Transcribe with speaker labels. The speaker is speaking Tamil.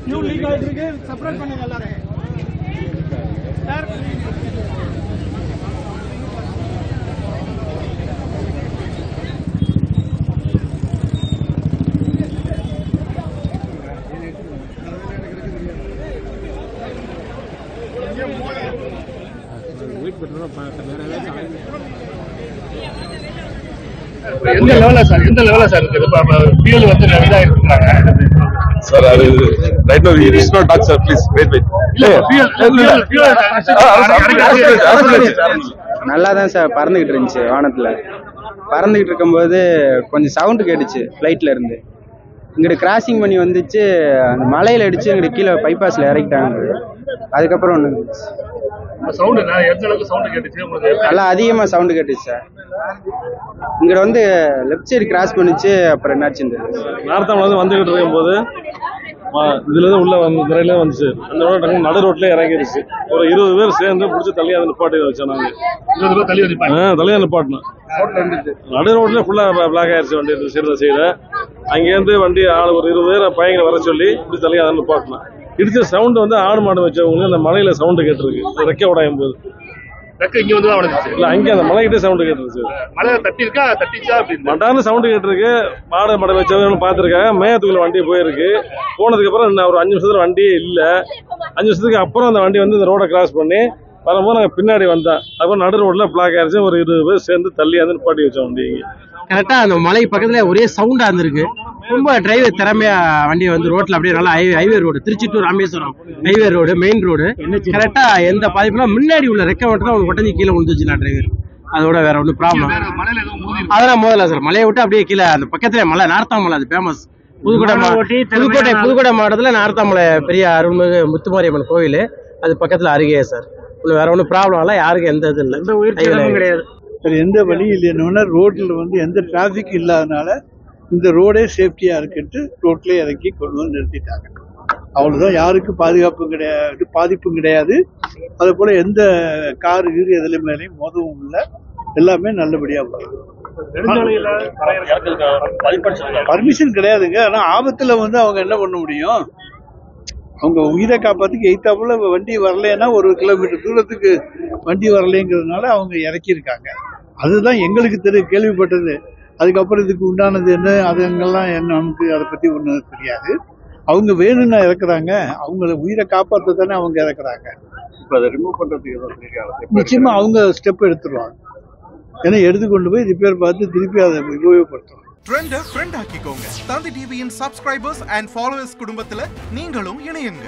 Speaker 1: நியூ லீக் ஆயிட்டு இருக்கு, செப்பரேட் பண்ணுங்க எல்லாரும் சார்.
Speaker 2: எந்த லெவல்ல சார் இருக்குது? ஃபியூல் வந்து இதா இருக்குறாங்க
Speaker 3: சார். அது right now we is not talk sir, please wait.
Speaker 2: இல்ல ஃபியூல்
Speaker 4: நல்லா தான் சார் பறந்துகிட்டு இருந்துச்சு. வானத்துல பறந்துகிட்டு இருக்கும்போது கொஞ்சம் சவுண்ட் கேட்டுச்சு ஃப்ளைட்ல இருந்து. இங்கிட்டு கிராசிங் பண்ணி வந்துச்சு, அந்த மலையில அடிச்சு இங்கிட்டு கீழே பைபாஸ்ல இறக்கிட்டாங்க. அதுக்கப்புறம் ஒன்று
Speaker 2: சவுண்ட் எந்த அளவுக்கு சவுண்ட் கேட்டுச்சு உங்களுக்கு?
Speaker 4: நல்லா அதிகமா சவுண்ட் கேட்டுச்சு சார். இங்கிட்ட வந்து லெஃப்ட் சைடு கிராஸ் பண்ணிச்சு. அப்புறம் என்னாச்சு,
Speaker 3: நார்த்தாமல வந்துகிட்டு இருக்கும் போது இதுல இருந்து உள்ள முறையில வந்துச்சு. அந்த நடு ரோட்ல இறங்கிருச்சு. ஒரு 20 பேர் சேர்ந்து பிடிச்சி தள்ளியா நிப்பாட்டி வச்சோம். நாங்க
Speaker 2: 20 பேர்
Speaker 3: தள்ளியா நிப்பாட்டணும். நடு ரோட்ல ஃபுல்லா பிளாக் ஆயிருச்சு வண்டி சைடு. அங்கேருந்து வண்டி ஆள் ஒரு 20 பேரை பையங்களை வர சொல்லி இப்படி தள்ளியா நிப்பாட்டணும். இடிச்ச சவுண்ட் வந்து ஆடு மாடு வச்சவங்களுக்கு அந்த மலையில சவுண்ட் கேட்டுருக்கு. ரெக்க உடையும் போது
Speaker 2: இங்க வந்து அவனுக்கு
Speaker 3: இல்ல, அங்கே அந்த மலைகிட்டே சவுண்ட் கேட்டுருச்சு.
Speaker 2: மலை தட்டிச்சா அப்படின்னு
Speaker 3: மட்டான சவுண்ட் கேட்டுருக்கு. மாடு மாடை வச்சவங்க பாத்துருக்காங்க. மேயத்துக்குள்ள வண்டி போயிருக்கு. போனதுக்கு அப்புறம் ஒரு 5 நிமிஷத்துல வண்டியே இல்ல. 5 நிமிஷத்துக்கு அப்புறம் அந்த வண்டி வந்து இந்த ரோட கிராஸ் பண்ணி வரும்போது நாங்க பின்னாடி வந்தோம். அப்புறம் நடு ரோட்ல பிளாக் ஆயிருச்சு. ஒரு 20 பேர் சேர்ந்து தள்ளி வந்து நிப்பாட்டி வச்சோம் வண்டி.
Speaker 5: கரெக்டா அந்த மலை பக்கத்துல ஒரே சவுண்டா இருந்திருக்கு. ரொம்ப டிரைவர் திறமையா வண்டியை வந்து ரோட்ல அப்படியே நல்லா highway road, Trichy to Rameswaram highway road, main road. கரெக்டா எந்த பாதிப்புனா முன்னாடி உள்ள ரெக்க மட்டும் தான் உடஞ்சி கீழே விழுந்துச்சுனா டிரைவர். அதோட வேற ஒன்றும் ப்ராப்ளம் அதெல்லாம் மோதல சார். மலையை விட்டு அப்படியே கீழே அந்த பக்கத்துல மலை நார்த்தாமலை, அது ஃபேமஸ். புதுக்கோட்டை மாவட்டத்துல நார்த்தாமலை பெரிய அருள்மிகு முத்துமாரியம்மன் கோவில், அது பக்கத்துல அருகே சார். வேற ஒன்றும் ப்ராப்ளம் இல்லை, யாருக்கும் எந்த இது இல்லை, எந்த உயிர் கிடையாது.
Speaker 1: எந்த வழி இல்லைன்னா ரோட்ல வந்து எந்த டிராபிக் இல்லாதனால இந்த ரோடே சேஃப்டியா இருக்குன்ட்டு ரோட்ல இறக்கி கொண்டு வந்து நிறுத்திட்டாங்க. அவ்வளவுதான். யாருக்கும் பாதுகாப்பும் கிடையாது, பாதிப்பும் கிடையாது. அதே போல எந்த கார் எதுல மேலேயும் மோதவும் இல்லை. எல்லாமே நல்லபடியா போகுது. பர்மிஷன் கிடையாதுங்க. ஆனா ஆபத்துல வந்து அவங்க என்ன பண்ண முடியும்? அவங்க உயிரை காப்பாத்துக்கு எய்த்தாப்புல வண்டி வரலன்னா 1 கிலோமீட்டர் தூரத்துக்கு வண்டி வரலைங்கிறதுனால அவங்க இறக்கியிருக்காங்க. அதுதான் எங்களுக்கு கேள்விப்பட்டது. அதுக்கப்புறம் இதுக்கு உண்டானது என்ன, அதுங்கெல்லாம் என்ன, நமக்கு அதை பத்தி ஒன்றும் தெரியாது. அவங்க வேணும்னா இறக்குறாங்க. அவங்கள உயிரை காப்பாற்ற தானே அவங்க இறக்குறாங்க.
Speaker 3: இப்ப அதை ரிமூவ் பண்றதுக்கு
Speaker 1: நிச்சயமா அவங்க ஸ்டெப் எடுத்துருவாங்க. ஏன்னா எடுத்துக்கொண்டு போய் ரிப்பேர் பார்த்து திருப்பி அதை உபயோகப்படுத்துவாங்க.
Speaker 6: ட்ரெண்டை ஃப்ரெண்ட் ஆக்கிக்கோங்க. தந்தி டிவியின் சப்ஸ்கிரைபர்ஸ் அண்ட் ஃபாலோவர்ஸ் குடும்பத்துல நீங்களும் இணையுங்க.